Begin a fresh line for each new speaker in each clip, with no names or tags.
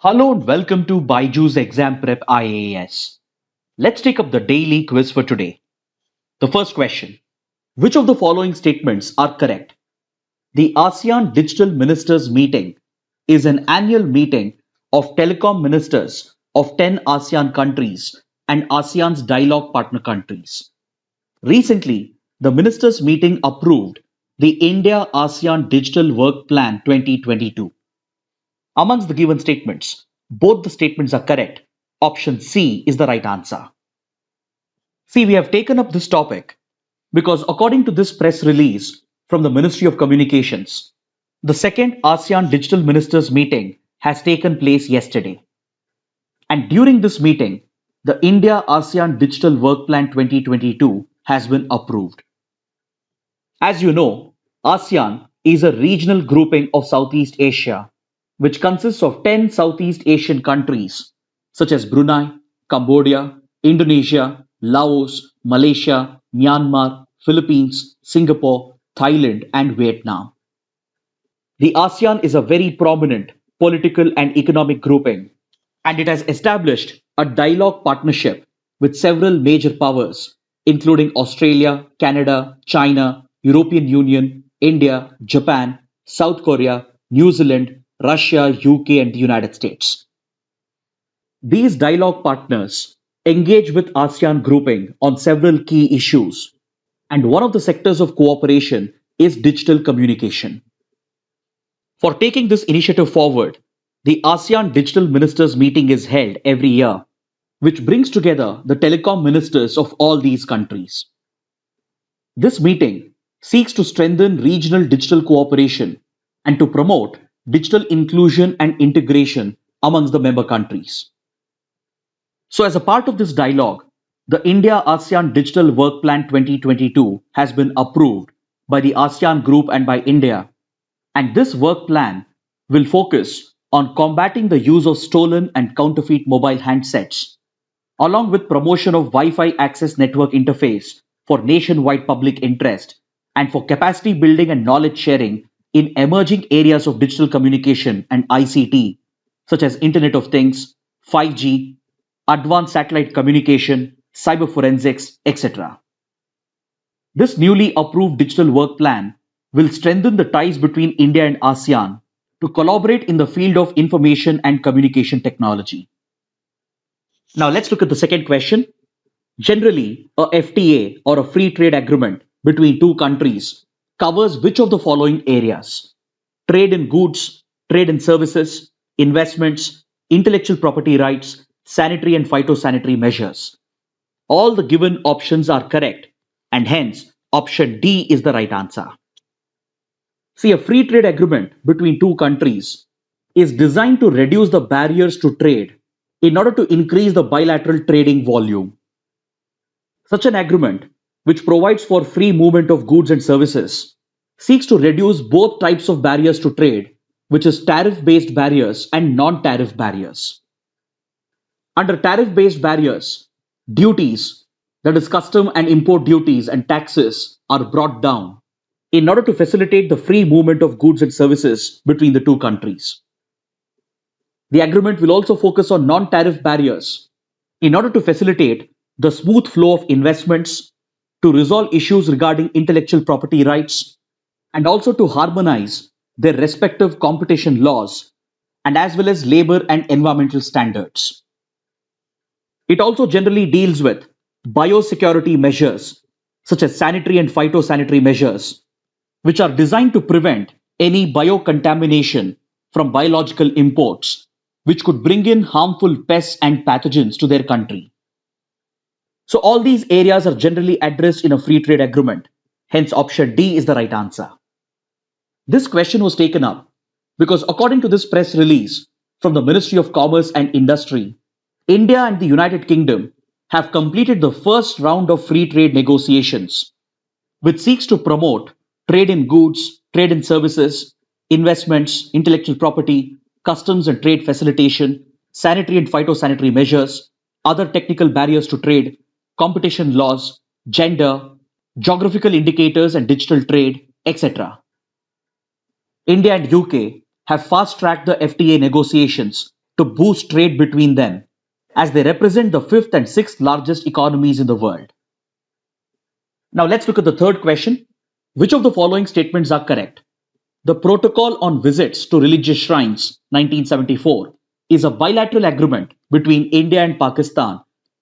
Hello and welcome to BYJU'S Exam Prep IAS. Let's take up the daily quiz for today. The first question. Which of the following statements are correct? The ASEAN Digital Ministers Meeting is an annual meeting of telecom ministers of 10 ASEAN countries and ASEAN's dialogue partner countries. Recently, the ministers meeting approved the India-ASEAN Digital Work Plan 2022. Amongst the given statements, both the statements are correct. Option C is the right answer. See, we have taken up this topic because according to this press release from the Ministry of Communications, the second ASEAN Digital Ministers meeting has taken place yesterday. And during this meeting, the India-ASEAN Digital Work Plan 2022 has been approved. As you know, ASEAN is a regional grouping of Southeast Asia which consists of 10 Southeast Asian countries such as Brunei, Cambodia, Indonesia, Laos, Malaysia, Myanmar, Philippines, Singapore, Thailand, and Vietnam. The ASEAN is a very prominent political and economic grouping, and it has established a dialogue partnership with several major powers, including Australia, Canada, China, European Union, India, Japan, South Korea, New Zealand, Russia, UK, and the United States. These dialogue partners engage with ASEAN grouping on several key issues, and one of the sectors of cooperation is digital communication. For taking this initiative forward, the ASEAN Digital Ministers meeting is held every year, which brings together the telecom ministers of all these countries. This meeting seeks to strengthen regional digital cooperation and to promote digital inclusion and integration amongst the member countries. So as a part of this dialogue, the India-ASEAN Digital Work Plan 2022 has been approved by the ASEAN Group and by India, and this work plan will focus on combating the use of stolen and counterfeit mobile handsets, along with promotion of Wi-Fi access network interface for nationwide public interest and for capacity building and knowledge sharing in emerging areas of digital communication and ICT, such as Internet of Things, 5G, advanced satellite communication, cyber forensics, etc. This newly approved digital work plan will strengthen the ties between India and ASEAN to collaborate in the field of information and communication technology. Now let's look at the second question. Generally, a FTA or a free trade agreement between two countries covers which of the following areas? Trade in goods, trade in services, investments, intellectual property rights, sanitary and phytosanitary measures. All the given options are correct, and hence option D is the right answer. See, a free trade agreement between two countries is designed to reduce the barriers to trade in order to increase the bilateral trading volume. Such an agreement, which provides for free movement of goods and services, seeks to reduce both types of barriers to trade, which is tariff-based barriers and non-tariff barriers. Under tariff-based barriers, duties, that is custom and import duties and taxes, are brought down in order to facilitate the free movement of goods and services between the two countries. The agreement will also focus on non-tariff barriers in order to facilitate the smooth flow of investments, to resolve issues regarding intellectual property rights, and also to harmonize their respective competition laws and as well as labor and environmental standards. It also generally deals with biosecurity measures such as sanitary and phytosanitary measures, which are designed to prevent any biocontamination from biological imports, which could bring in harmful pests and pathogens to their country. So all these areas are generally addressed in a free trade agreement. Hence option D is the right answer. This question was taken up because according to this press release from the Ministry of Commerce and Industry, India and the United Kingdom have completed the first round of free trade negotiations, which seeks to promote trade in goods, trade in services, investments, intellectual property, customs and trade facilitation, sanitary and phytosanitary measures, other technical barriers to trade, competition laws, gender, geographical indicators and digital trade, etc. India and UK have fast-tracked the FTA negotiations to boost trade between them, as they represent the fifth and sixth largest economies in the world. Now let's look at the third question. Which of the following statements are correct? The Protocol on Visits to Religious Shrines, 1974, is a bilateral agreement between India and Pakistan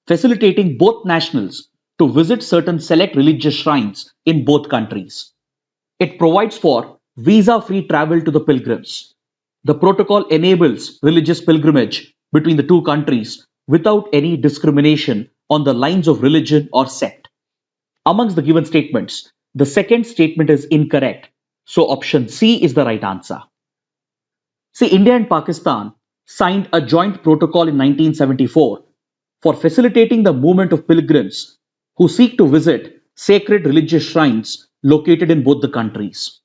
facilitating both nationals to visit certain select religious shrines in both countries. It provides for visa-free travel to the pilgrims. The protocol enables religious pilgrimage between the two countries without any discrimination on the lines of religion or sect. Amongst the given statements, the second statement is incorrect, so option C is the right answer. See, India and Pakistan signed a joint protocol in 1974 for facilitating the movement of pilgrims who seek to visit sacred religious shrines located in both the countries.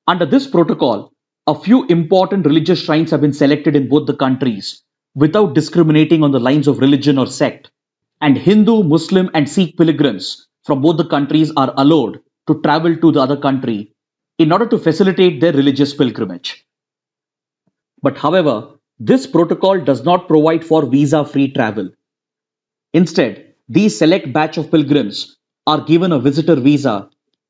Under this protocol, a few important religious shrines have been selected in both the countries without discriminating on the lines of religion or sect, and Hindu, Muslim, and Sikh pilgrims from both the countries are allowed to travel to the other country in order to facilitate their religious pilgrimage. But however, this protocol does not provide for visa-free travel. Instead, these select batch of pilgrims are given a visitor visa,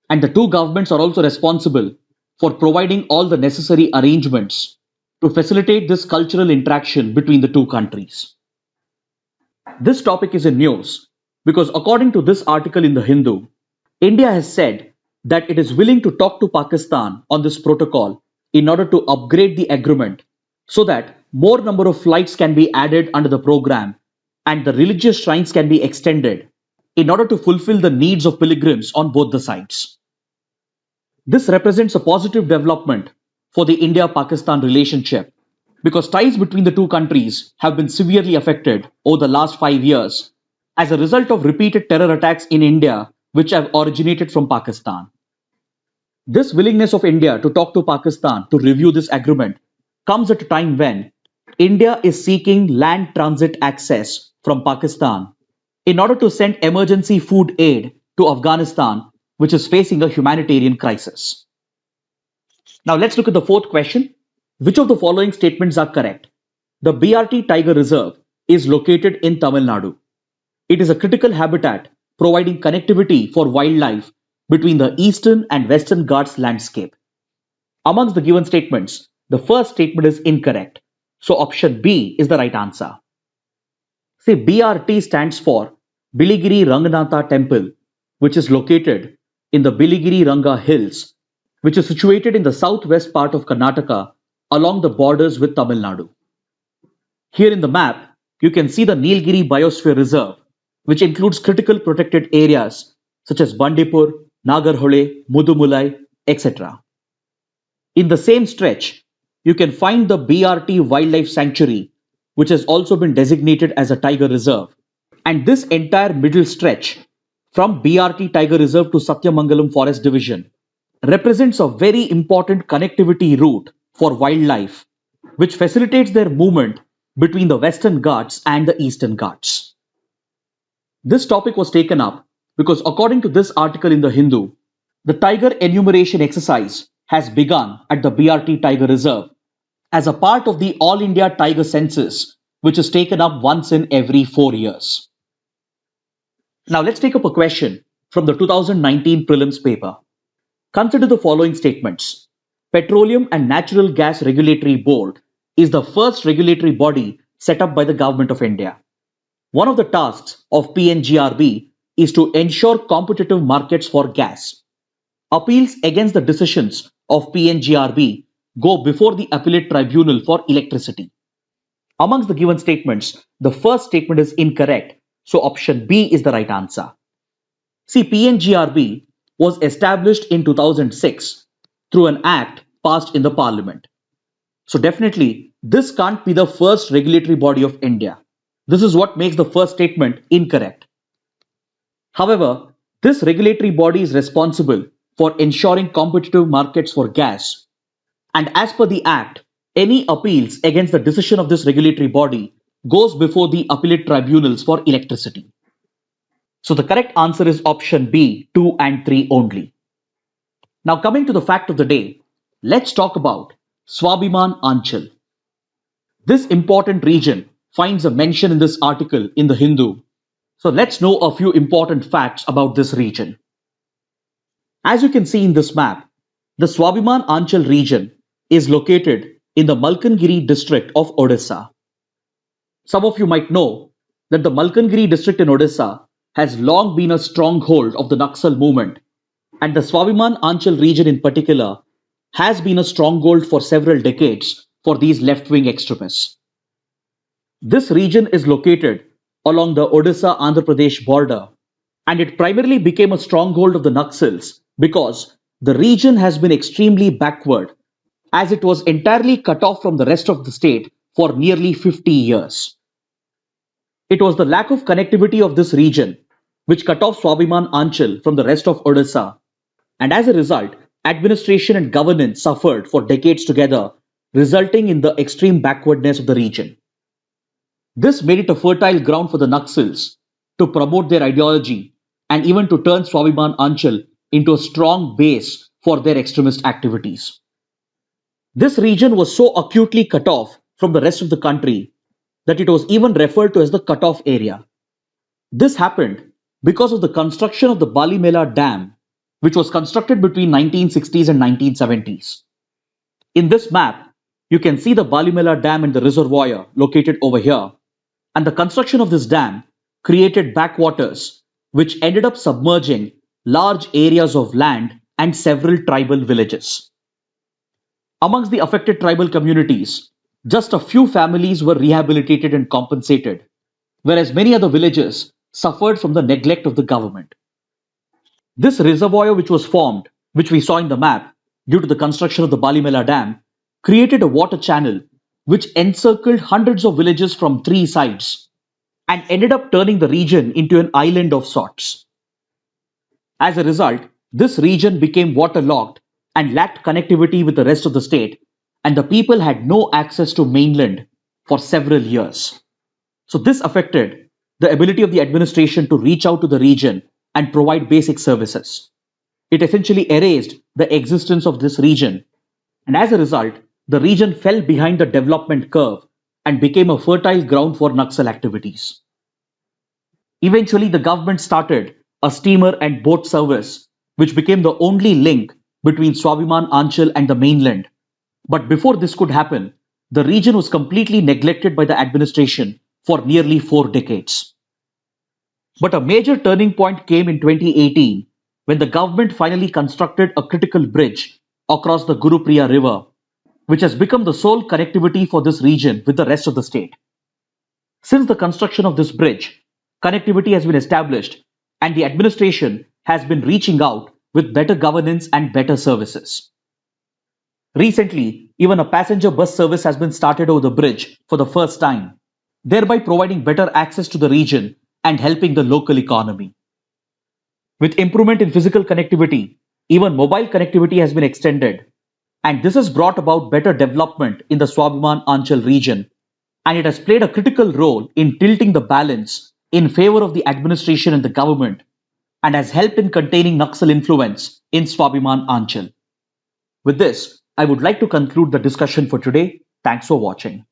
and the two governments are also responsible for providing all the necessary arrangements to facilitate this cultural interaction between the two countries. This topic is in news because according to this article in the Hindu, India has said that it is willing to talk to Pakistan on this protocol in order to upgrade the agreement so that more number of flights can be added under the program and the religious shrines can be extended in order to fulfill the needs of pilgrims on both the sides. This represents a positive development for the India-Pakistan relationship because ties between the two countries have been severely affected over the last 5 years as a result of repeated terror attacks in India which have originated from Pakistan. This willingness of India to talk to Pakistan to review this agreement comes at a time when India is seeking land transit access from Pakistan in order to send emergency food aid to Afghanistan, which is facing a humanitarian crisis. Now let's look at the fourth question. Which of the following statements are correct? The BRT Tiger Reserve is located in Tamil Nadu. It is a critical habitat providing connectivity for wildlife between the eastern and western Ghats landscape. Amongst the given statements, the first statement is incorrect, so option B is the right answer. See, BRT stands for Biligiri Ranganatha Temple, which is located in the Biligiri Ranga Hills, which is situated in the southwest part of Karnataka along the borders with Tamil Nadu. Here in the map, you can see the Nilgiri Biosphere Reserve, which includes critical protected areas such as Bandipur, Nagarhole, Mudumulai, etc. In the same stretch, you can find the BRT Wildlife Sanctuary, which has also been designated as a Tiger Reserve. And this entire middle stretch from BRT Tiger Reserve to Satyamangalam Forest Division represents a very important connectivity route for wildlife, which facilitates their movement between the Western Ghats and the Eastern Ghats. This topic was taken up because according to this article in the Hindu, the tiger enumeration exercise has begun at the BRT Tiger Reserve as a part of the All India Tiger Census, which is taken up once in every 4 years. Now let's take up a question from the 2019 Prelims paper. Consider the following statements. Petroleum and Natural Gas Regulatory Board is the first regulatory body set up by the Government of India. One of the tasks of PNGRB is to ensure competitive markets for gas. Appeals against the decisions of PNGRB go before the Appellate Tribunal for Electricity. Amongst the given statements, the first statement is incorrect, so option B is the right answer. See, PNGRB was established in 2006 through an act passed in the Parliament. So definitely, this can't be the first regulatory body of India. This is what makes the first statement incorrect. However, this regulatory body is responsible for ensuring competitive markets for gas. And as per the Act, any appeals against the decision of this regulatory body goes before the appellate tribunals for electricity. So the correct answer is option B, 2 and 3 only. Now coming to the fact of the day, let's talk about Swabhiman Anchal. This important region finds a mention in this article in the Hindu. So let's know a few important facts about this region. As you can see in this map, the Swabhiman Anchal region is located in the Malkangiri district of Odisha. Some of you might know that the Malkangiri district in Odisha has long been a stronghold of the Naxal movement, and the Swabhiman Anchal region in particular has been a stronghold for several decades for these left-wing extremists. This region is located along the Odisha-Andhra Pradesh border, and it primarily became a stronghold of the Naxals because the region has been extremely backward, as it was entirely cut off from the rest of the state for nearly 50 years. It was the lack of connectivity of this region which cut off Swabhiman Anchal from the rest of Odisha, and as a result, administration and governance suffered for decades together, resulting in the extreme backwardness of the region. This made it a fertile ground for the Naxals to promote their ideology and even to turn Swabhiman Anchal into a strong base for their extremist activities. This region was so acutely cut off from the rest of the country that it was even referred to as the cut-off area. This happened because of the construction of the Balimela Dam, which was constructed between 1960s and 1970s. In this map, you can see the Balimela Dam and the reservoir located over here, and the construction of this dam created backwaters which ended up submerging large areas of land and several tribal villages. Amongst the affected tribal communities, just a few families were rehabilitated and compensated, whereas many other villages suffered from the neglect of the government. This reservoir which was formed, which we saw in the map, due to the construction of the Balimela Dam, created a water channel which encircled hundreds of villages from three sides and ended up turning the region into an island of sorts. As a result, this region became waterlogged and lacked connectivity with the rest of the state, and the people had no access to mainland for several years. So this affected the ability of the administration to reach out to the region and provide basic services. It essentially erased the existence of this region, and as a result, the region fell behind the development curve and became a fertile ground for Naxal activities. Eventually, the government started a steamer and boat service, which became the only link between Swabhiman Anchal and the mainland. But before this could happen, the region was completely neglected by the administration for nearly 4 decades. But a major turning point came in 2018 when the government finally constructed a critical bridge across the Gurupriya River, which has become the sole connectivity for this region with the rest of the state. Since the construction of this bridge, connectivity has been established and the administration has been reaching out with better governance and better services. Recently, even a passenger bus service has been started over the bridge for the first time, thereby providing better access to the region and helping the local economy. With improvement in physical connectivity, even mobile connectivity has been extended, and this has brought about better development in the Swabhiman Anchal region, and it has played a critical role in tilting the balance in favor of the administration and the government, and has helped in containing Naxal influence in Swabhiman Anchal. With this, I would like to conclude the discussion for today. Thanks for watching.